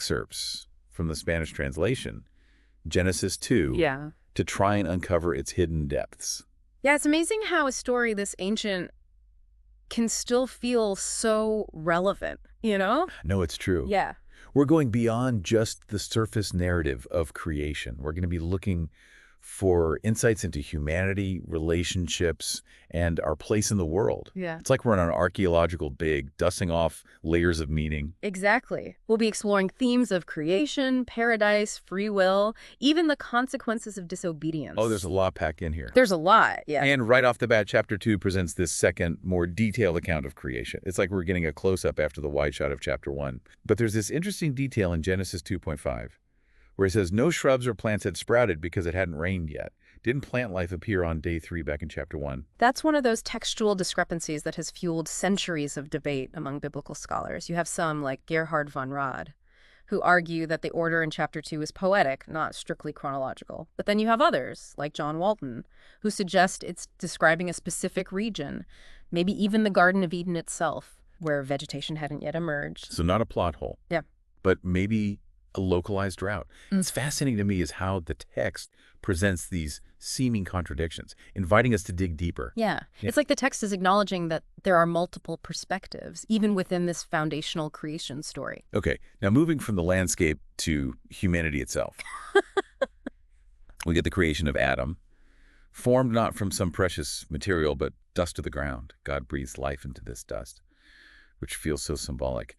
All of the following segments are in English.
excerpts from the Spanish translation, Genesis 2, Yeah. to try and uncover its hidden depths. Yeah, it's amazing how a story this ancient can still feel so relevant, you know? No, it's true. Yeah. We're going beyond just the surface narrative of creation. We're going to be looking for insights into humanity, relationships, and our place in the world. Yeah. It's like we're on an archaeological dig, dusting off layers of meaning. Exactly. We'll be exploring themes of creation, paradise, free will, even the consequences of disobedience. Oh, there's a lot packed in here. There's a lot, yeah. And right off the bat, Chapter 2 presents this second, more detailed account of creation. It's like we're getting a close-up after the wide shot of Chapter 1. But there's this interesting detail in Genesis 2.5, where it says no shrubs or plants had sprouted because it hadn't rained yet. Didn't plant life appear on day 3 back in Chapter 1? That's one of those textual discrepancies that has fueled centuries of debate among biblical scholars. You have some, like Gerhard von Rad, who argue that the order in Chapter 2 is poetic, not strictly chronological. But then you have others, like John Walton, who suggest it's describing a specific region, maybe even the Garden of Eden itself, where vegetation hadn't yet emerged. So not a plot hole. Yeah. But maybe a localized drought. It's fascinating to me is how the text presents these seeming contradictions, inviting us to dig deeper. Yeah. It's like the text is acknowledging that there are multiple perspectives, even within this foundational creation story. Okay, now moving from the landscape to humanity itself. We get the creation of Adam, formed not from some precious material, but dust of the ground. God breathes life into this dust, which feels so symbolic.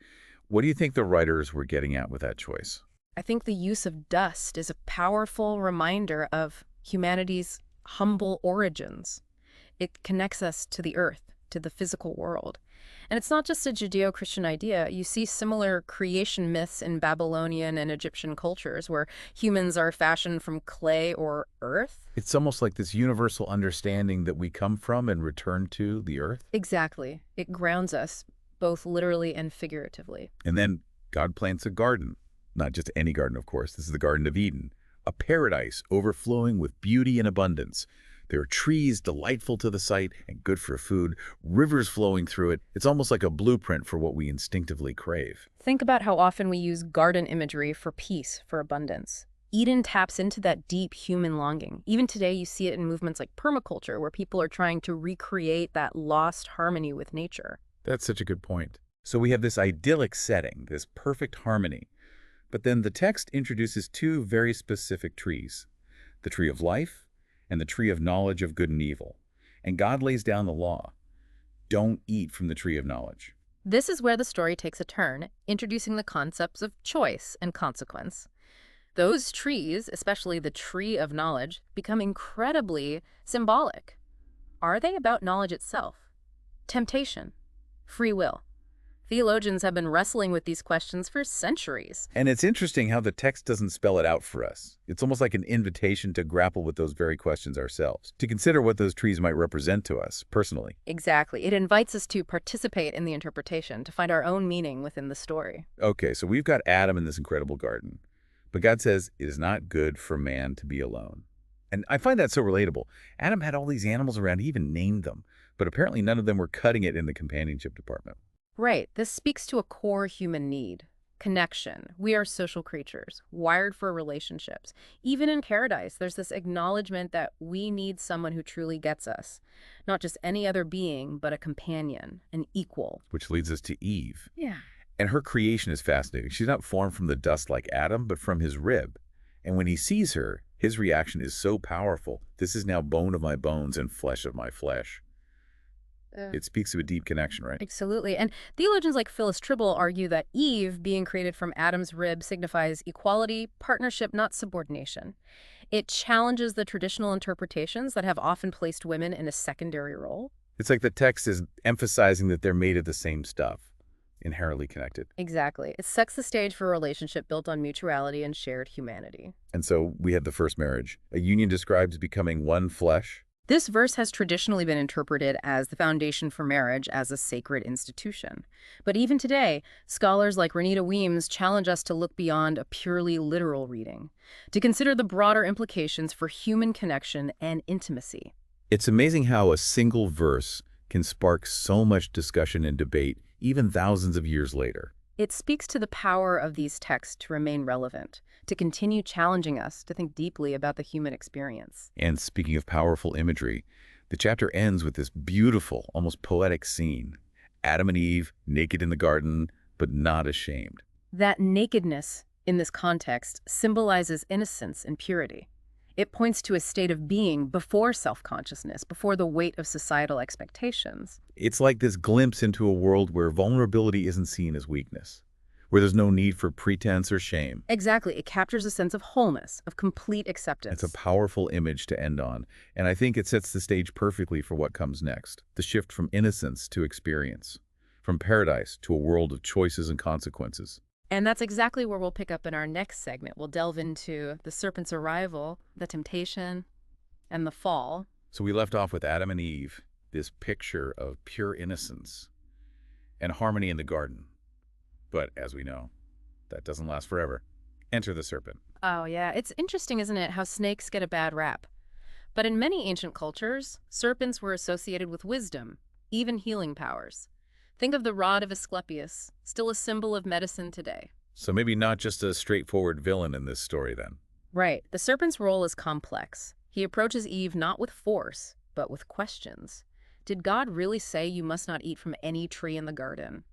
What do you think the writers were getting at with that choice? I think the use of dust is a powerful reminder of humanity's humble origins. It connects us to the earth, to the physical world. And it's not just a Judeo-Christian idea. You see similar creation myths in Babylonian and Egyptian cultures where humans are fashioned from clay or earth. It's almost like this universal understanding that we come from and return to the earth. Exactly. It grounds us, both literally and figuratively. And then God plants a garden. Not just any garden, of course. This is the Garden of Eden, a paradise overflowing with beauty and abundance. There are trees delightful to the sight and good for food, rivers flowing through it. It's almost like a blueprint for what we instinctively crave. Think about how often we use garden imagery for peace, for abundance. Eden taps into that deep human longing. Even today, you see it in movements like permaculture, where people are trying to recreate that lost harmony with nature. That's such a good point. So we have this idyllic setting, this perfect harmony. But then the text introduces two very specific trees, the tree of life and the tree of knowledge of good and evil. And God lays down the law. Don't eat from the tree of knowledge. This is where the story takes a turn, introducing the concepts of choice and consequence. Those trees, especially the tree of knowledge, become incredibly symbolic. Are they about knowledge itself? Temptation? Free will? Theologians have been wrestling with these questions for centuries. And it's interesting how the text doesn't spell it out for us. It's almost like an invitation to grapple with those very questions ourselves, to consider what those trees might represent to us personally. Exactly. It invites us to participate in the interpretation, to find our own meaning within the story. Okay, so we've got Adam in this incredible garden. But God says, it is not good for man to be alone. And I find that so relatable. Adam had all these animals around, he even named them. But apparently none of them were cutting it in the companionship department. Right. This speaks to a core human need. Connection. We are social creatures, wired for relationships. Even in paradise, there's this acknowledgement that we need someone who truly gets us. Not just any other being, but a companion, an equal. Which leads us to Eve. Yeah. And her creation is fascinating. She's not formed from the dust like Adam, but from his rib. And when he sees her, his reaction is so powerful. This is now bone of my bones and flesh of my flesh. It speaks of a deep connection, right? Absolutely. And theologians like Phyllis Tribble argue that Eve, being created from Adam's rib, signifies equality, partnership, not subordination. It challenges the traditional interpretations that have often placed women in a secondary role. It's like the text is emphasizing that they're made of the same stuff, inherently connected. Exactly. It sets the stage for a relationship built on mutuality and shared humanity. And so we have the first marriage. A union described as becoming one flesh. This verse has traditionally been interpreted as the foundation for marriage as a sacred institution. But even today, scholars like Renita Weems challenge us to look beyond a purely literal reading, to consider the broader implications for human connection and intimacy. It's amazing how a single verse can spark so much discussion and debate, even thousands of years later. It speaks to the power of these texts to remain relevant, to continue challenging us to think deeply about the human experience. And speaking of powerful imagery, the chapter ends with this beautiful, almost poetic scene. Adam and Eve, naked in the garden, but not ashamed. That nakedness, in this context, symbolizes innocence and purity. It points to a state of being before self-consciousness, before the weight of societal expectations. It's like this glimpse into a world where vulnerability isn't seen as weakness, where there's no need for pretense or shame. Exactly. It captures a sense of wholeness, of complete acceptance. It's a powerful image to end on, and I think it sets the stage perfectly for what comes next. The shift from innocence to experience, from paradise to a world of choices and consequences. And that's exactly where we'll pick up in our next segment. We'll delve into the serpent's arrival, the temptation, and the fall. So we left off with Adam and Eve, this picture of pure innocence and harmony in the garden. But as we know, that doesn't last forever. Enter the serpent. Oh, yeah. It's interesting, isn't it, how snakes get a bad rap. But in many ancient cultures, serpents were associated with wisdom, even healing powers. Think of the rod of Asclepius, still a symbol of medicine today. So maybe not just a straightforward villain in this story then. Right. The serpent's role is complex. He approaches Eve not with force, but with questions. Did God really say you must not eat from any tree in the garden?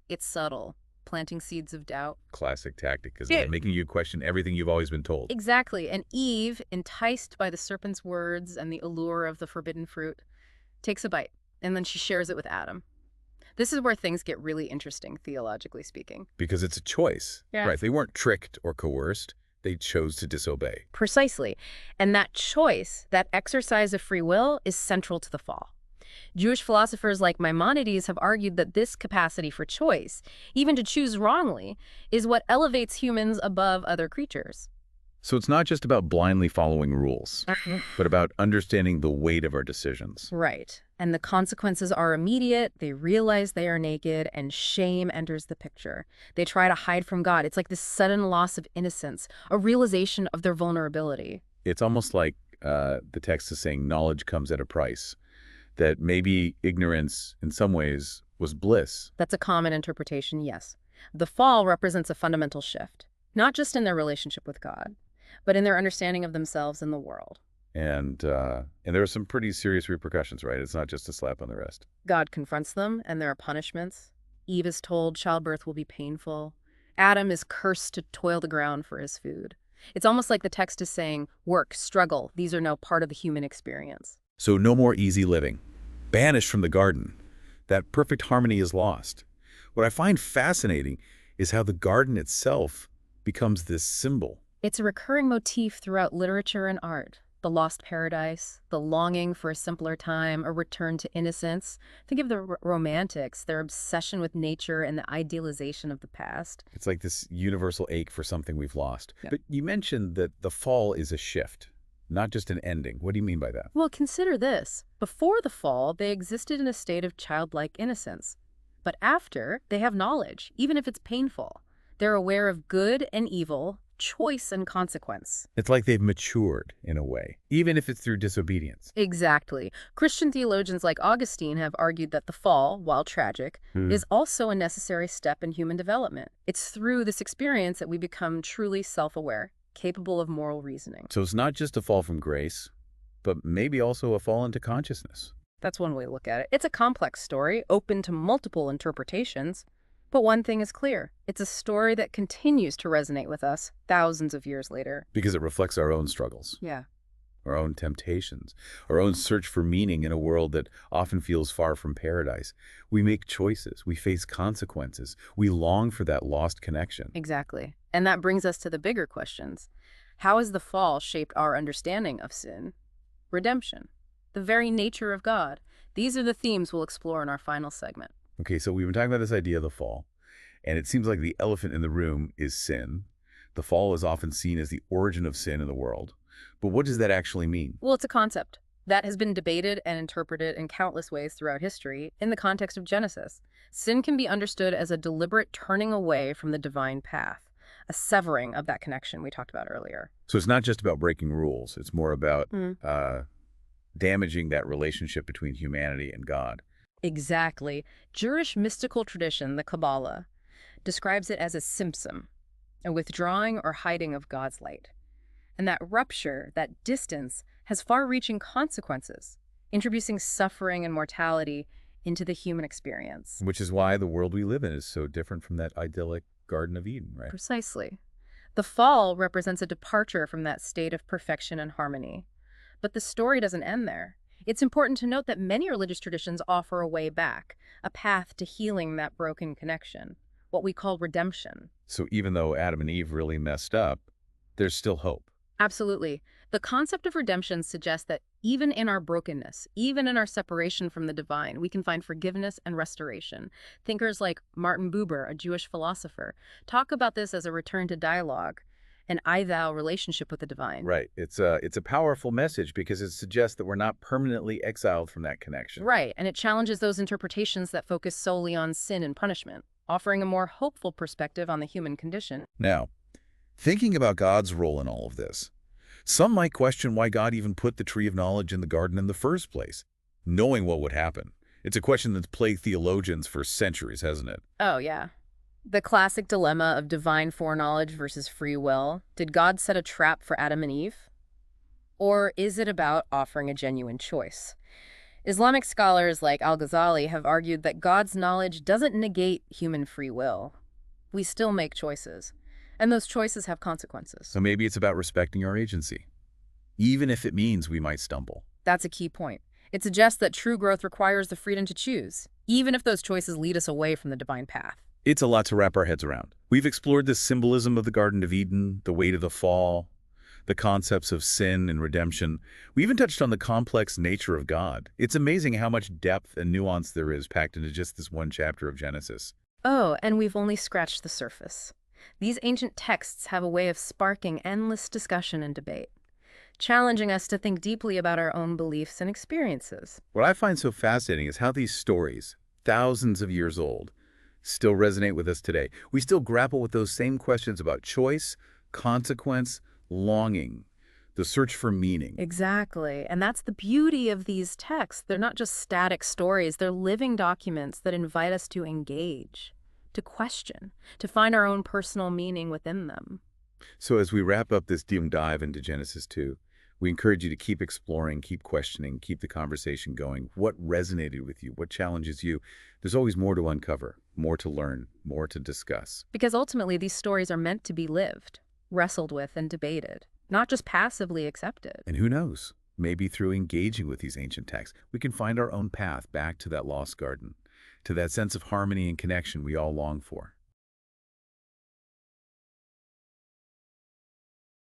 It's subtle, planting seeds of doubt. Classic tactic, isn't it? Making you question everything you've always been told. Exactly. And Eve, enticed by the serpent's words and the allure of the forbidden fruit, takes a bite, and then she shares it with Adam. This is where things get really interesting, theologically speaking. Because it's a choice. Yeah. Right. They weren't tricked or coerced. They chose to disobey. Precisely. And that choice, that exercise of free will, is central to the fall. Jewish philosophers like Maimonides have argued that this capacity for choice, even to choose wrongly, is what elevates humans above other creatures. So it's not just about blindly following rules, but about understanding the weight of our decisions. Right. And the consequences are immediate. They realize they are naked, and shame enters the picture. They try to hide from God. It's like this sudden loss of innocence, a realization of their vulnerability. It's almost like the text is saying knowledge comes at a price, that maybe ignorance, in some ways, was bliss. That's a common interpretation, yes. The fall represents a fundamental shift, not just in their relationship with God, but in their understanding of themselves and the world. And there are some pretty serious repercussions, right? It's not just a slap on the wrist. God confronts them, and there are punishments. Eve is told childbirth will be painful. Adam is cursed to toil the ground for his food. It's almost like the text is saying, work, struggle, these are now part of the human experience. So no more easy living. Banished from the garden. That perfect harmony is lost. What I find fascinating is how the garden itself becomes this symbol. It's a recurring motif throughout literature and art. The lost paradise, the longing for a simpler time, a return to innocence. Think of the Romantics, their obsession with nature and the idealization of the past. It's like this universal ache for something we've lost. Yeah. But you mentioned that the fall is a shift, not just an ending. What do you mean by that? Well, consider this. Before the fall, they existed in a state of childlike innocence. But after, they have knowledge, even if it's painful. They're aware of good and evil, choice and consequence. It's like they've matured in a way, even if it's through disobedience. Exactly. Christian theologians like Augustine have argued that the fall, while tragic, is also a necessary step in human development. It's through this experience that we become truly self-aware, capable of moral reasoning. So it's not just a fall from grace, but maybe also a fall into consciousness. That's one way to look at it. It's a complex story, open to multiple interpretations. But one thing is clear. It's a story that continues to resonate with us thousands of years later. Because it reflects our own struggles, Yeah. our own temptations, our own search for meaning in a world that often feels far from paradise. We make choices. We face consequences. We long for that lost connection. Exactly. And that brings us to the bigger questions. How has the fall shaped our understanding of sin? Redemption. The very nature of God. These are the themes we'll explore in our final segment. Okay, so we've been talking about this idea of the fall, and it seems like the elephant in the room is sin. The fall is often seen as the origin of sin in the world. But what does that actually mean? Well, it's a concept that has been debated and interpreted in countless ways throughout history in the context of Genesis. Sin can be understood as a deliberate turning away from the divine path, a severing of that connection we talked about earlier. So it's not just about breaking rules. It's more about damaging that relationship between humanity and God. Exactly. Jewish mystical tradition, the Kabbalah, describes it as a symptom, a withdrawing or hiding of God's light. And that rupture, that distance, has far-reaching consequences, introducing suffering and mortality into the human experience. Which is why the world we live in is so different from that idyllic Garden of Eden, right? Precisely. The fall represents a departure from that state of perfection and harmony. But the story doesn't end there. It's important to note that many religious traditions offer a way back, a path to healing that broken connection, what we call redemption. So even though Adam and Eve really messed up, there's still hope. Absolutely. The concept of redemption suggests that even in our brokenness, even in our separation from the divine, we can find forgiveness and restoration. Thinkers like Martin Buber, a Jewish philosopher, talk about this as a return to dialogue, an I-thou relationship with the divine. Right. It's a powerful message because it suggests that we're not permanently exiled from that connection. Right, and it challenges those interpretations that focus solely on sin and punishment, offering a more hopeful perspective on the human condition. Now, thinking about God's role in all of this, some might question why God even put the tree of knowledge in the garden in the first place, knowing what would happen. It's a question that's plagued theologians for centuries, hasn't it? Oh, yeah. The classic dilemma of divine foreknowledge versus free will. Did God set a trap for Adam and Eve? Or is it about offering a genuine choice? Islamic scholars like Al-Ghazali have argued that God's knowledge doesn't negate human free will. We still make choices, and those choices have consequences. So maybe it's about respecting our agency, even if it means we might stumble. That's a key point. It suggests that true growth requires the freedom to choose, even if those choices lead us away from the divine path. It's a lot to wrap our heads around. We've explored the symbolism of the Garden of Eden, the weight of the fall, the concepts of sin and redemption. We even touched on the complex nature of God. It's amazing how much depth and nuance there is packed into just this one chapter of Genesis. Oh, and we've only scratched the surface. These ancient texts have a way of sparking endless discussion and debate, challenging us to think deeply about our own beliefs and experiences. What I find so fascinating is how these stories, thousands of years old, still resonate with us today. We still grapple with those same questions about choice, consequence, longing, the search for meaning. Exactly. And that's the beauty of these texts. They're not just static stories. They're living documents that invite us to engage, to question, to find our own personal meaning within them. So as we wrap up this deep dive into Genesis 2, we encourage you to keep exploring, keep questioning, keep the conversation going. What resonated with you? What challenges you? There's always more to uncover, more to learn, more to discuss. Because ultimately, these stories are meant to be lived, wrestled with, and debated, not just passively accepted. And who knows? Maybe through engaging with these ancient texts, we can find our own path back to that lost garden, to that sense of harmony and connection we all long for.